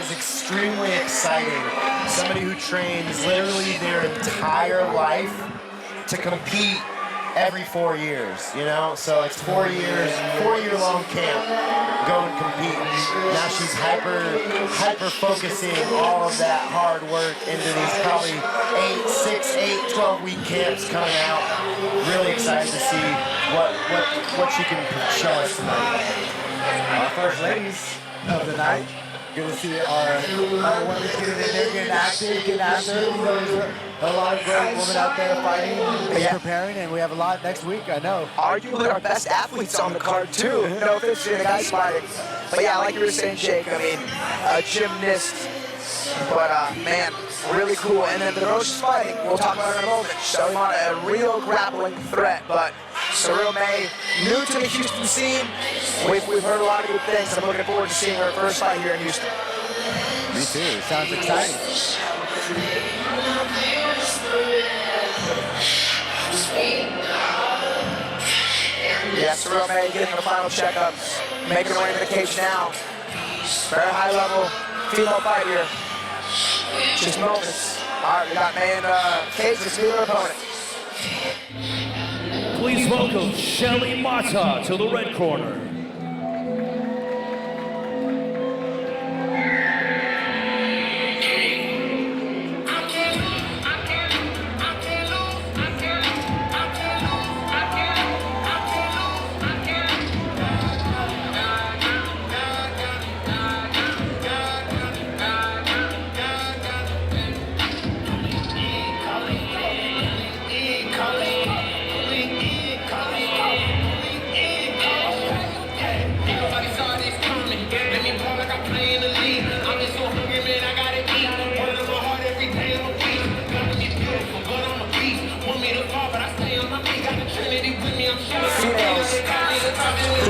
is extremely exciting. Somebody who trains literally their entire life to compete every 4 years, you know? So it's 4 years, 4-year-long camp, go and compete. Now she's hyper focusing all of that hard work into these probably 12-week camps coming out. Really excited to see what she can show us tonight. Our first ladies of the night. Good to see our women getting in there, getting active, getting after it. A lot of great women out there fighting and preparing, and we have a lot next week, I know. Arguably our best athletes on the card, too. No offense to the guys fighting. But yeah, like you were saying, Jake, I mean, a gymnast, but man, really cool. And then the girl she's fighting, we'll talk about her in a moment. Shelly Mata, a real grappling threat, but Saril May, new to the Houston scene. We've heard a lot of good things. I'm looking forward to seeing her first fight here in Houston. Me too. Sounds exciting. Yeah, Saril May getting her final checkups, making her way into the cage now. Very high level female fight here. Just moments. All right, we got May in the cage. Let's meet her opponent. Please welcome Shelly Mata to the red corner.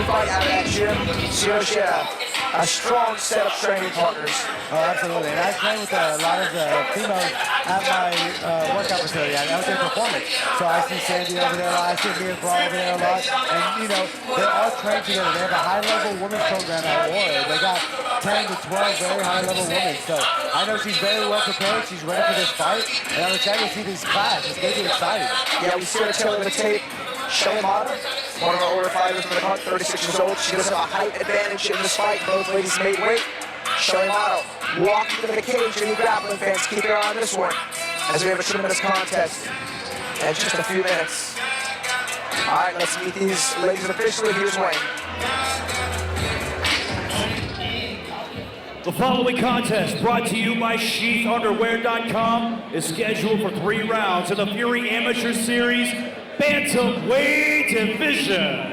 Fight out of that gym, she had a strong set of training partners. Oh, absolutely. And I train with a lot of the females at my workout facility. I was in performance. So I see Sandy over there a lot. I see Mia Brawl over there a lot. And, you know, they all train together. They have a high-level women's program at Warrior. They got 10 to 12 very high-level women. So I know she's very well prepared. She's ready for this fight. And I'm excited to see this class. It's going to be exciting. Yeah, we see her tail of the tape. Shelly Mata, one of our older fighters in the card, 36 years old. She does have a height advantage in this fight. Both ladies made weight. Shelly Mata walking to the cage. Any grappling fans, keep your eye on this one as we have a tremendous contest in just a few minutes. All right, let's meet these ladies officially. Here's Wayne. The following contest, brought to you by SheathUnderwear.com, is scheduled for 3 rounds in the Fury Amateur Series Bantamweight Division.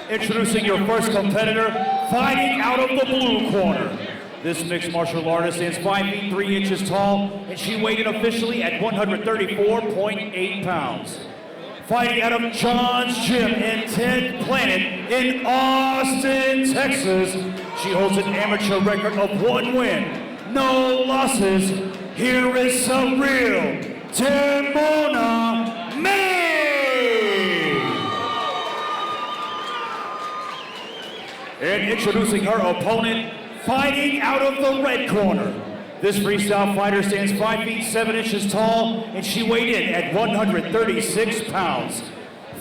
Introducing your first competitor, fighting out of the blue corner. This mixed martial artist is 5 feet 3 inches tall, and she weighed in officially at 134.8 pounds. Fighting out of John's Gym in 10th Planet in Austin, Texas, she holds an amateur record of 1 win, no losses. Here is Saril May. And introducing her opponent, fighting out of the red corner. This freestyle fighter stands 5 feet 7 inches tall, and she weighed in at 136 pounds.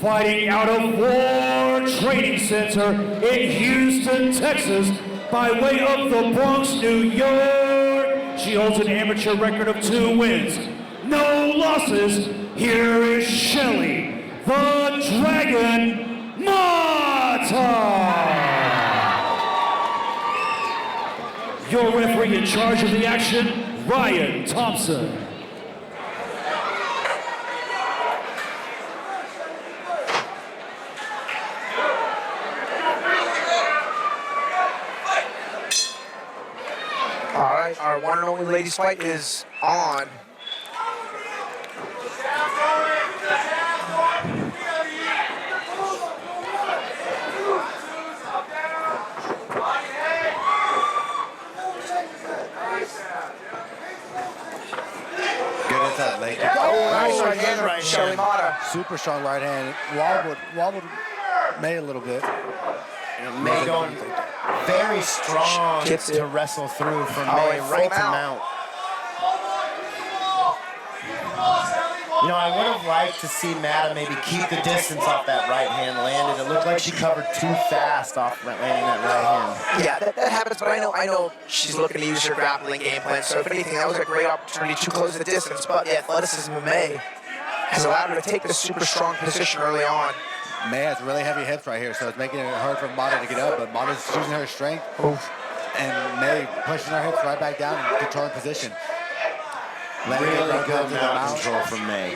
Fighting out of War Training Center in Houston, Texas, by way of the Bronx, New York. She holds an amateur record of 2 wins, no losses. Here is Shelly, the Dragon Mata. Your referee in charge of the action, Ryan Thompson. All right, our one and only ladies fight is on. Nice right hand from Shelly Mata. Super strong right hand. Wobbled May a little bit. May going Very strong Gets it. to wrestle through from Oh, May and right full to mount. mount. You know, I would have liked to see Mata maybe keep the distance off that right hand landed. It looked like she covered too fast off landing that right hand. Yeah, that happens, but I know she's looking to use her grappling game plan. So if anything, that was a great opportunity to close the distance. But the athleticism of May has allowed her to take this super strong position early on. May has really heavy hips right here, so it's making it hard for Mata to get up, but Mata's using her strength. And May pushing her hips right back down and controlling position. Really good mount control from May.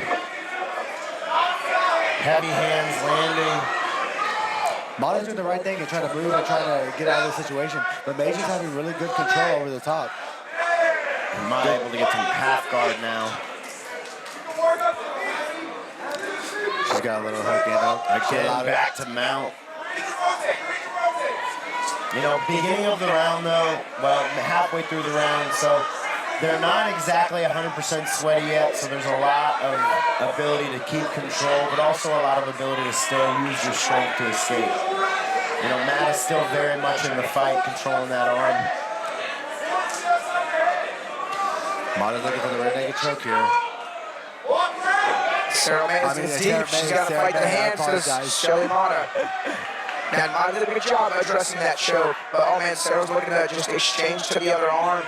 Heavy hands landing. Mata's doing the right thing and trying to move and trying to get out of the situation, but May's just having really good control over the top. Mata able to get some half guard now. She's got a little hook in up. Again, back to mount. You know, beginning of the round though, well, halfway through the round, so they're not exactly 100% sweaty yet, so there's a lot of ability to keep control, but also a lot of ability to still use your strength to escape. You know, Matt is still very much in the fight, controlling that arm. Mata's looking for the rear naked choke here. Saril May is deep. She's got to fight the hands to Shelly Mata. Man, Mata did a good job addressing that choke, but oh man, Saril's looking to just exchange to the other arm.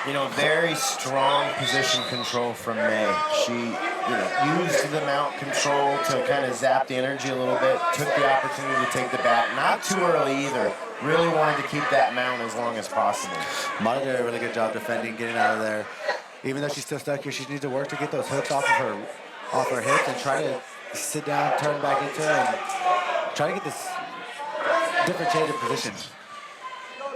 You know, very strong position control from May. She, you know, used the mount control to kind of zap the energy a little bit, took the opportunity to take the back. Not too early either. Really wanted to keep that mount as long as possible. Mata did a really good job defending, getting out of there. Even though she's still stuck here, she needs to work to get those hooks off her hips and try to sit down, turn back into her, and try to get this differentiated position.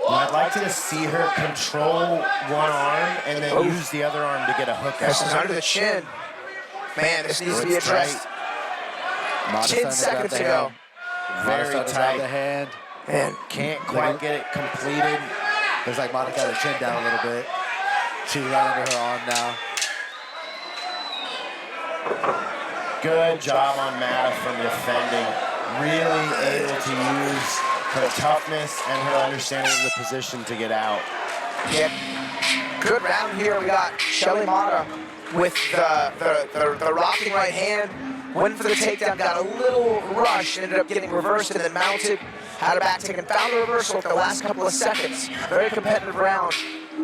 I'd like to see her control one arm and then use the other arm to get a hook This is out. under the chin. Man, this needs to be addressed. 10 seconds to go. Very tight. The hand. Man, Can't quite get it completed. Looks like Mata got her chin down a little bit. She's right under her arm now. Good job on Mata from defending. Really able to use her toughness and her understanding of the position to get out. yeah, good round here. We got Shelly Mata with the rocking right hand. Went for the takedown, got a little rush, ended up getting reversed and then mounted. Had a back take and found the reversal at the last couple of seconds. Very competitive round.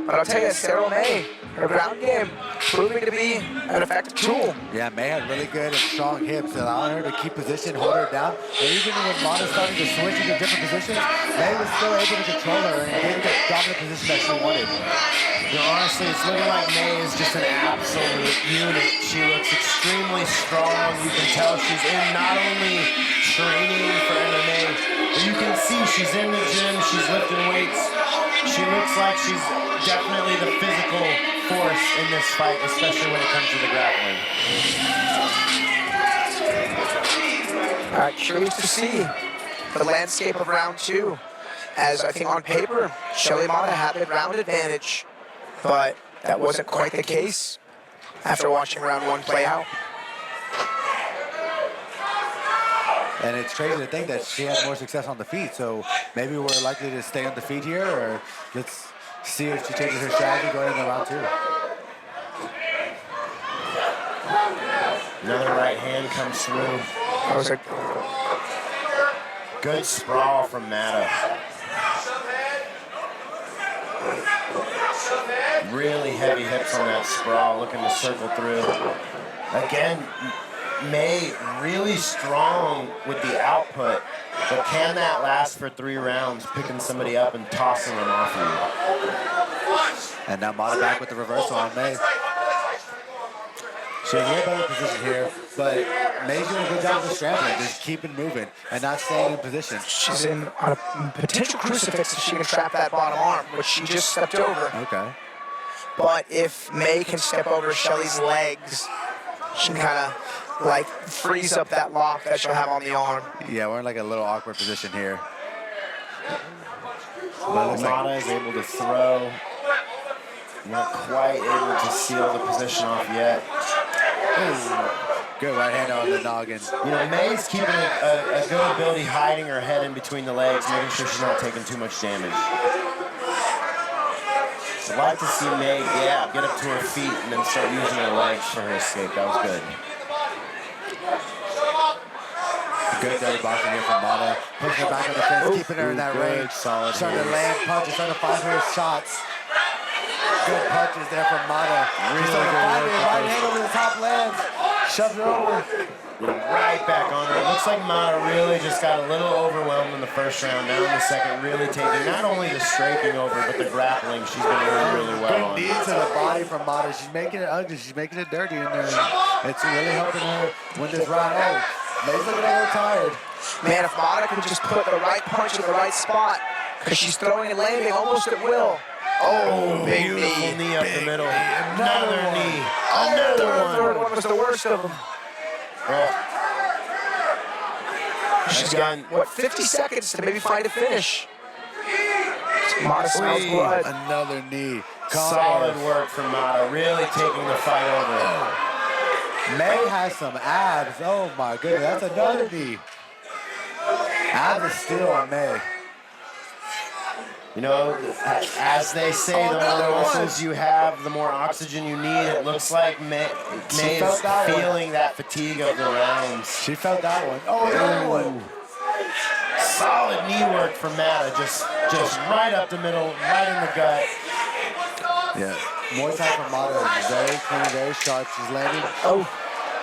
But I'll tell you, Saril May, her ground game proving to be an effective tool. Yeah, May had really good and strong hips, allowing her to keep position, hold her down. And even when Mata started to switch into different positions, May was still able to control her and get the dominant position that she wanted. You know, honestly, it's looking like May is just an absolute unit. She looks extremely strong. You can tell she's in not only training for MMA, but you can see she's in the gym, she's lifting weights. She looks like she's definitely the physical force in this fight, especially when it comes to the grappling. All right, curious to see the landscape of round two. As I think on paper, Shelly Mata had the round advantage, but that wasn't quite the case after watching round one play out. And it's crazy to think that she had more success on the feet, so maybe we're likely to stay on the feet here, or let's see if she changes her strategy going into round two. Another right hand comes through. That was a Good sprawl from Mata. Really heavy hips on that sprawl, looking to circle through. Again, May really strong with the output, but can that last for 3 rounds, picking somebody up and tossing them off you? And now Mata back with the reversal on May. She's in a way better position here, but May's doing a good job of scrambling, just keeping moving and not staying in position. she's in on a potential crucifix if she can trap that bottom arm, which she just stepped over. Okay. But if May can step over Shelly's legs, she can kind of like freeze up that lock that she'll have on the arm. Yeah, we're in like a little awkward position here. But it looks Mata like is able to throw. Not quite able to seal the position off yet. Ooh. Good right hand on the noggin. You know, May's keeping a good ability hiding her head in between the legs, making sure she's not taking too much damage. I'd like to see May, get up to her feet and then start using her legs for her escape. That was good. Good dirty boxing here from Mata. Pushing her back on the fence, keeping her in that range. Solid. Starting to land punches, starting to find her shots. Good punches there from Mata. Really good work. Right hand over the top lands. Shoves her over. Right back on her. It looks like Mata really just got a little overwhelmed in the first round. Now in the second, really taking not only the striking over, but the grappling she's been doing really well on. Good knee to the body from Mata. She's making it ugly. She's making it dirty in there. It's really helping her win this round. Oh, May's looking a little tired. Man, if Mata can just put the right punch in the right spot, because she's throwing and landing almost at will. Oh, big Beautiful knee up the middle. Another knee. Oh, Another the third one. one was the worst of them. She's got, what, 50 seconds to maybe find a finish. Mata smells blood. Another knee. Solid work from Mata, really taking the fight over. May has some abs. Oh my goodness, that's another knee. Abs is still on May. You know, as they say, the more muscles you have, the more oxygen you need. It looks like May is feeling that fatigue of the rounds. She felt that one. Oh, another one. Solid knee work from Mata, just right up the middle, right in the gut. Yeah. Muay Thai from Mata is very clean, very sharp. She's landing.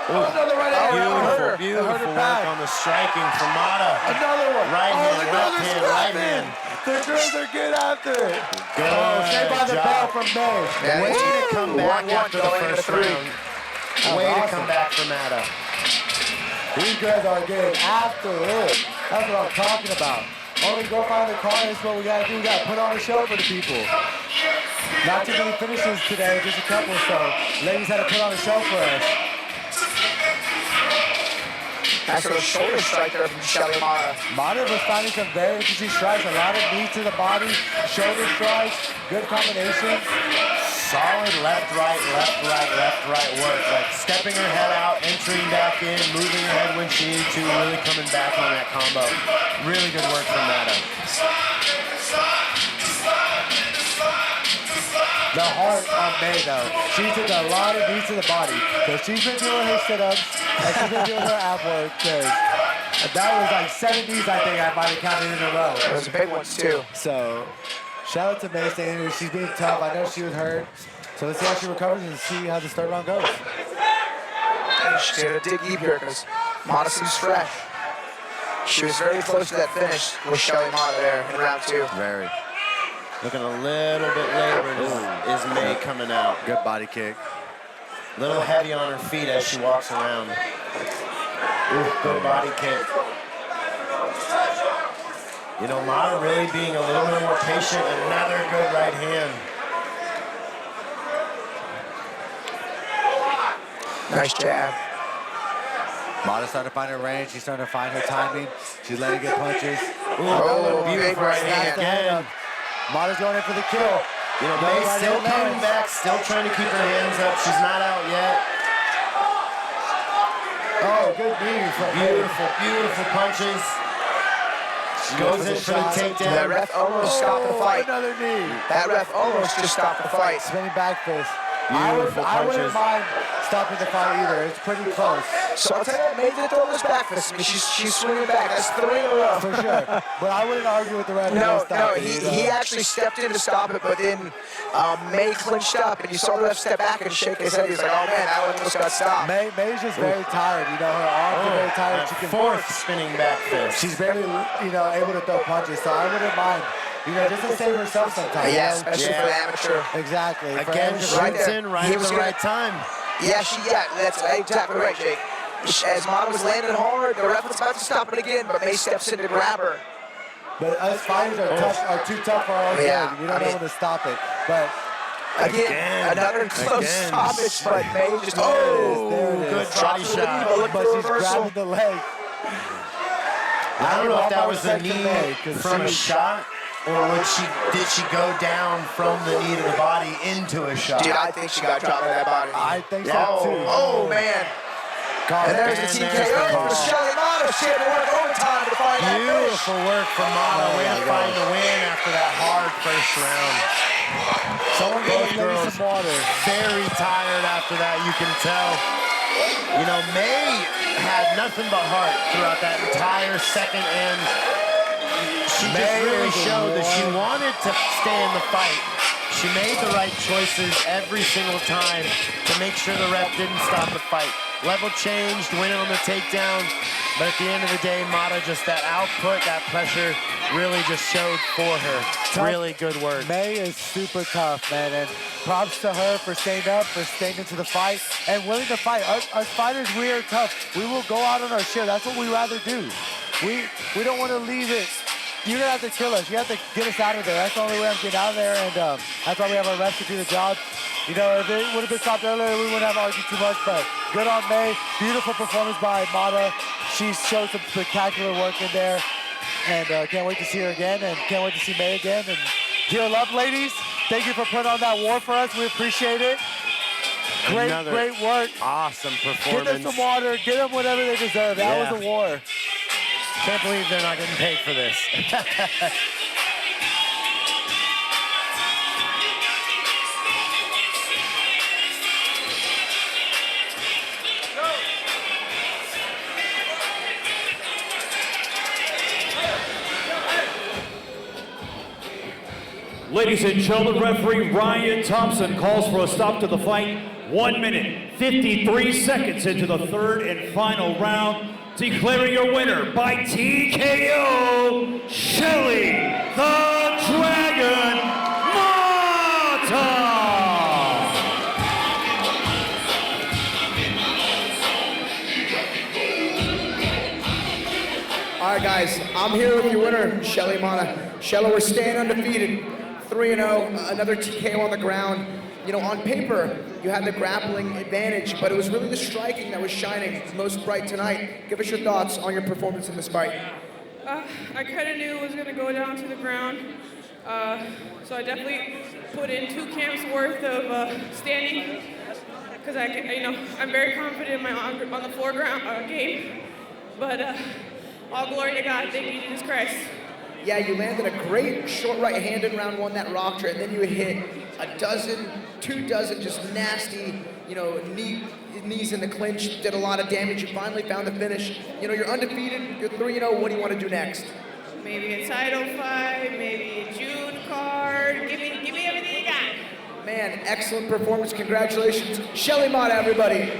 Another right hand. Beautiful work on the striking from Mata. Another one. Right hand, left hand, right hand. The girls are good after it. Good Saved by the bell from May. Way to come back 1-1 after the going into first three. round. Way to come back for Mata. These girls are getting after it. That's what I'm talking about. Only go find the car. That's what we gotta do. We gotta put on a show for the people. Not too many finishes today, just a couple. So ladies had to put on a show for us. That's a shoulder strike there from Shelly Mata. Mata was finding some very interesting strikes. A lot of knee to the body, shoulder strikes, good combinations. Solid left, right work. Like stepping her head out, entering back in, moving her head when she needed to, really coming back on that combo. Really good work from Mata. The heart on May, though. She took a lot of knees to the body. So she's been doing her sit-ups, and she's been doing her ab work, because that was like 7 knees, I think I might have counted in a row. Those are big ones, too. So, shout out to May staying here. She's being tough. I know she was hurt. So let's see how she recovers and see how this third round goes. She's going to dig deep here because Mata seems fresh. She was very close to that finish with Shelly Mata there in round 2. Very. Looking a little bit labored is May coming out. Good body kick. A little heavy on her feet as she walks around. Good body kick. You know, Mata really being a little bit more patient. Another good right hand. Nice jab. Mata's starting to find her range. She's starting to find her timing. She's letting good punches. Big right hand. Again. Mata's going in for the kill. You know, May's still coming back, still trying to keep her hands up. She's not out yet. Oh, good knee from Beautiful punches. She goes in for the takedown. That ref almost stopped the fight. Another knee. That ref almost just stopped the fight. Spinning back fist. Beautiful I wouldn't punches. mind stopping the fight either. It's pretty close. So I'll tell you what, May did throw this back fist. I mean, she's swinging back. That's 3 in a row. For sure. But I wouldn't argue with the ref. No, he actually stepped in to stop it, but then May clinched up, and you saw the ref step back and shake his head. He was like, oh man, that one almost got stopped. May's just very tired. You know, her arms are very tired. She can Fourth spinning back fist. She's barely, able to throw punches, so I wouldn't mind. Just to save herself sometimes. Yeah, especially for the amateur. Exactly. Again, shoots in right at the right time. Yeah, that's exactly right, Jake. As Mata was landing hard, the ref was about to stop it again, but May steps in to grab her. But us fighters are too tough for our own good. We don't know when to stop it. But again, another close stoppage, but May just there it is. Good body shot. But she's grabbing the leg. I don't know if that was a knee from a shot, or did she go down from the knee to the body into a shot? Dude, I think she got dropped by that body. I think so too. Oh man. And there's the TKO for Shelly Mata. She had to work overtime to find that finish. Beautiful work from Mata. Way to find the win after that hard first round. Someone Both gave girls some water. very tired after that, you can tell. You know, May had nothing but heart throughout that entire second, and she just really showed that she wanted to stay in the fight. She made the right choices every single time to make sure the ref didn't stop the fight. Level changed, winning on the takedown, but at the end of the day, Mata, just that output, that pressure, really just showed for her. Tough. Really good work. May is super tough, man, and props to her for staying up, for staying into the fight, and willing to fight. Us fighters, we are tough. We will go out on our shit. That's what we rather do. We don't want to leave it. You're gonna have to kill us. You have to get us out of there. That's the only way I'm getting out of there, and that's why we have our refs to do the job. You know, if it would have been stopped earlier, we wouldn't have argued too much, but good on May. Beautiful performance by Mata. She showed some spectacular work in there, and can't wait to see her again, and can't wait to see May again. And heal up, ladies. Thank you for putting on that war for us. We appreciate it. Great work. Awesome performance. Get them some water. Get them whatever they deserve. That was a war. Can't believe they're not getting paid for this. Ladies and gentlemen, referee Ryan Thompson calls for a stop to the fight. 1 minute, 53 seconds into the third and final round. Declaring your winner by TKO, Shelly the Dragon Mata! All right, guys, I'm here with your winner, Shelly Mata. Shelly, we're staying undefeated, 3-0, another TKO on the ground. You know, on paper, you had the grappling advantage, but it was really the striking that was shining most bright tonight. Give us your thoughts on your performance in this fight. I kind of knew it was going to go down to the ground, so I definitely put in 2 camps worth of standing, because I'm very confident in my on the floor game, but all glory to God. Thank you, Jesus Christ. Yeah, you landed a great short right hand in round 1, that rocked her, and then you hit a dozen, 2 dozen just nasty, you know, knees in the clinch, did a lot of damage. You finally found the finish. You know, you're undefeated, you're 3-0. What do you want to do next? Maybe a title fight, maybe a June card. Give me everything you got. Man, excellent performance. Congratulations. Shelly Mata, everybody.